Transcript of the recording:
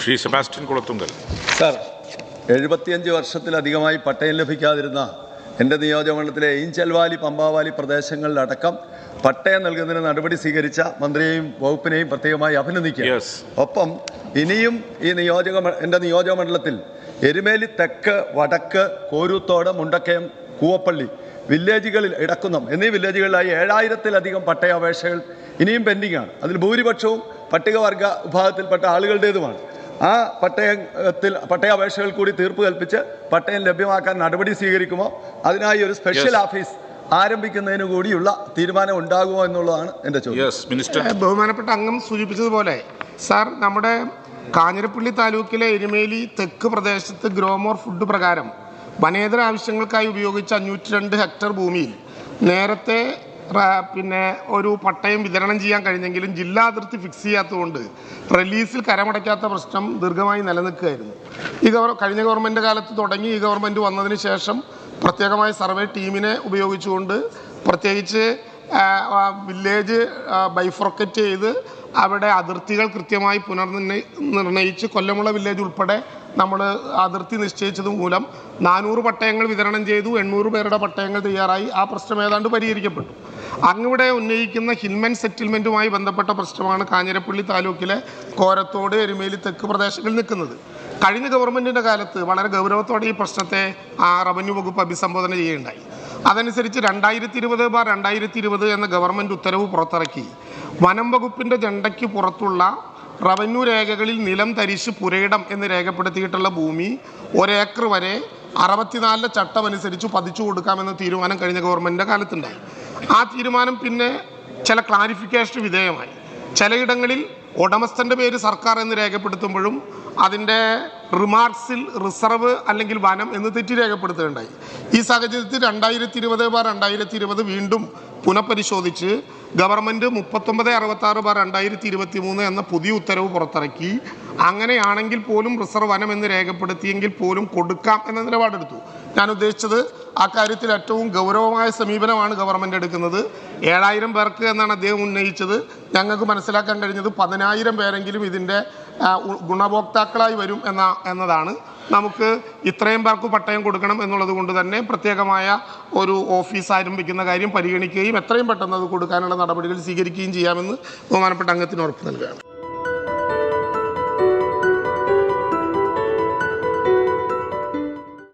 Shri Sebastian Kulathunkal. Sir, 75 വർഷത്തിലധികമായി പട്ടയം ലഭിക്കാതിരുന്ന എൻ്റെ നിയോജകമണ്ഡലത്തിലെ ഈഞ്ചൽവാലി പമ്പാവാലി പ്രദേശങ്ങളിലടക്കം പട്ടയം നൽകുന്നതിന് നടപടി സ്വീകരിച്ച മന്ത്രിയെയും വകുപ്പിനെയും പ്രത്യേകമായി അഭിനന്ദിക്കുക. ഒപ്പം ഇനിയും എൻ്റെ നിയോജകമണ്ഡലത്തിൽ എരുമേലി തെക്ക്, വടക്ക്, കോരൂത്തോട്, മുണ്ടക്കയം, കൂവപ്പള്ളി വില്ലേജുകളിൽ, ഇടക്കുന്നം എന്നീ വില്ലേജുകളിലായി 7000-ത്തിലധികം പട്ടയാപേക്ഷകൾ ഇനിയും പെൻഡിങ്ങാണ്. അതിൽ ഭൂരിപക്ഷവും പട്ടികവർഗ വിഭാഗത്തിൽപ്പെട്ട ആളുകളുടേതുമാണ്. ആ പട്ടയാപേക്ഷകൾ കൂടി തീർപ്പ് കൽപ്പിച്ച് പട്ടയം ലഭ്യമാക്കാൻ നടപടി സ്വീകരിക്കുമോ, അതിനായി ഒരു സ്പെഷ്യൽ ഓഫീസ് ആരംഭിക്കുന്നതിന് കൂടിയുള്ള തീരുമാനം ഉണ്ടാകുമോ എന്നുള്ളതാണ് എൻ്റെ ചോദ്യം. ബഹുമാനപ്പെട്ട അംഗം സൂചിപ്പിച്ചതുപോലെ സാർ, നമ്മുടെ കാഞ്ഞിരപ്പള്ളി താലൂക്കിലെ എരുമേലി തെക്ക് പ്രദേശത്ത് ഗ്രോമോർ ഫുഡ് പ്രകാരം വനേതര ആവശ്യങ്ങൾക്കായി ഉപയോഗിച്ച 502 ഹെക്ടർ ഭൂമിയിൽ നേരത്തെ ഒരു പട്ടയം വിതരണം ചെയ്യാൻ കഴിഞ്ഞെങ്കിലും ജില്ലാ അതിർത്തി ഫിക്സ് ചെയ്യാത്തതുകൊണ്ട് റിലീസിൽ കരമടയ്ക്കാത്ത പ്രശ്നം ദീർഘമായി നിലനിൽക്കുകയായിരുന്നു. കഴിഞ്ഞ ഗവൺമെൻറ് കാലത്ത് തുടങ്ങി ഈ ഗവൺമെൻറ് വന്നതിന് ശേഷം പ്രത്യേകമായ സർവേ ടീമിനെ ഉപയോഗിച്ചുകൊണ്ട് പ്രത്യേകിച്ച് വില്ലേജ് ബൈഫോർക്കറ്റ് ചെയ്ത് അവിടെ അതിർത്തികൾ കൃത്യമായി നിർണയിച്ച് കൊല്ലമുള്ള വില്ലേജ് ഉൾപ്പെടെ നമ്മൾ അതിർത്തി നിശ്ചയിച്ചത് മൂലം 400 പട്ടയങ്ങൾ വിതരണം ചെയ്തു. 800 പേരുടെ പട്ടയങ്ങൾ തയ്യാറായി. ആ പ്രശ്നം ഏതാണ്ട് പരിഹരിക്കപ്പെട്ടു. അങ്ങിവിടെ ഉന്നയിക്കുന്ന ഹിൽമൻ സെറ്റിൽമെൻറ്റുമായി ബന്ധപ്പെട്ട പ്രശ്നമാണ് കാഞ്ഞിരപ്പള്ളി താലൂക്കിലെ കോരത്തോട്, എരുമേലി തെക്ക് പ്രദേശങ്ങളിൽ നിൽക്കുന്നത്. കഴിഞ്ഞ ഗവൺമെൻറ്റിൻ്റെ കാലത്ത് വളരെ ഗൗരവത്തോടെ ഈ പ്രശ്നത്തെ റവന്യൂ വകുപ്പ് അഭിസംബോധന ചെയ്യുകയുണ്ടായി. അതനുസരിച്ച് 2020/2020 എന്ന ഗവൺമെൻറ് ഉത്തരവ് പുറത്തിറക്കി വനം വകുപ്പിൻ്റെ ജണ്ടയ്ക്ക് പുറത്തുള്ള റവന്യൂ രേഖകളിൽ നിലം തരിശ് പുരയിടം എന്ന് രേഖപ്പെടുത്തിയിട്ടുള്ള ഭൂമി 1 ഏക്കർ വരെ 64 ചട്ടമനുസരിച്ച് പതിച്ചു കൊടുക്കാമെന്ന തീരുമാനം കഴിഞ്ഞ ഗവൺമെൻറ്റിൻ്റെ കാലത്തുണ്ടായി. ആ തീരുമാനം പിന്നെ ചില ക്ലാരിഫിക്കേഷന് വിധേയമായി. ചിലയിടങ്ങളിൽ ഉടമസ്ഥൻ്റെ പേര് സർക്കാർ എന്ന് രേഖപ്പെടുത്തുമ്പോഴും അതിൻ്റെ റിമാർക്സിൽ റിസർവ് അല്ലെങ്കിൽ വനം എന്ന് തെറ്റി രേഖപ്പെടുത്തുകയുണ്ടായി. ഈ സാഹചര്യത്തിൽ 2020/2020 വീണ്ടും പുനഃപരിശോധിച്ച് ഗവൺമെൻറ് 3966/2023 എന്ന പുതിയ ഉത്തരവ് പുറത്തിറക്കി. അങ്ങനെയാണെങ്കിൽ പോലും റിസർവ് വനം എന്ന് രേഖപ്പെടുത്തിയെങ്കിൽ പോലും കൊടുക്കാം എന്ന നിലപാടെടുത്തു. ഞാൻ ഉദ്ദേശിച്ചത് ആ കാര്യത്തിൽ ഏറ്റവും ഗൗരവമായ സമീപനമാണ് ഗവൺമെൻറ് എടുക്കുന്നത്. 7000 പേർക്ക് എന്നാണ് അദ്ദേഹം ഉന്നയിച്ചത്. ഞങ്ങൾക്ക് മനസ്സിലാക്കാൻ കഴിഞ്ഞത് 10000 പേരെങ്കിലും ഇതിൻ്റെ ഗുണഭോക്താക്കളായി വരും എന്നതാണ്. നമുക്ക് ഇത്രയും പേർക്ക് പട്ടയം കൊടുക്കണം എന്നുള്ളത് കൊണ്ട് തന്നെ പ്രത്യേകമായ ഒരു ഓഫീസ് ആരംഭിക്കുന്ന കാര്യം പരിഗണിക്കുകയും എത്രയും പെട്ടെന്ന് അത് കൊടുക്കാനുള്ള നടപടികൾ സ്വീകരിക്കുകയും ചെയ്യാമെന്ന് ബഹുമാനപ്പെട്ട അംഗത്തിന് ഉറപ്പ് നൽകുകയാണ്.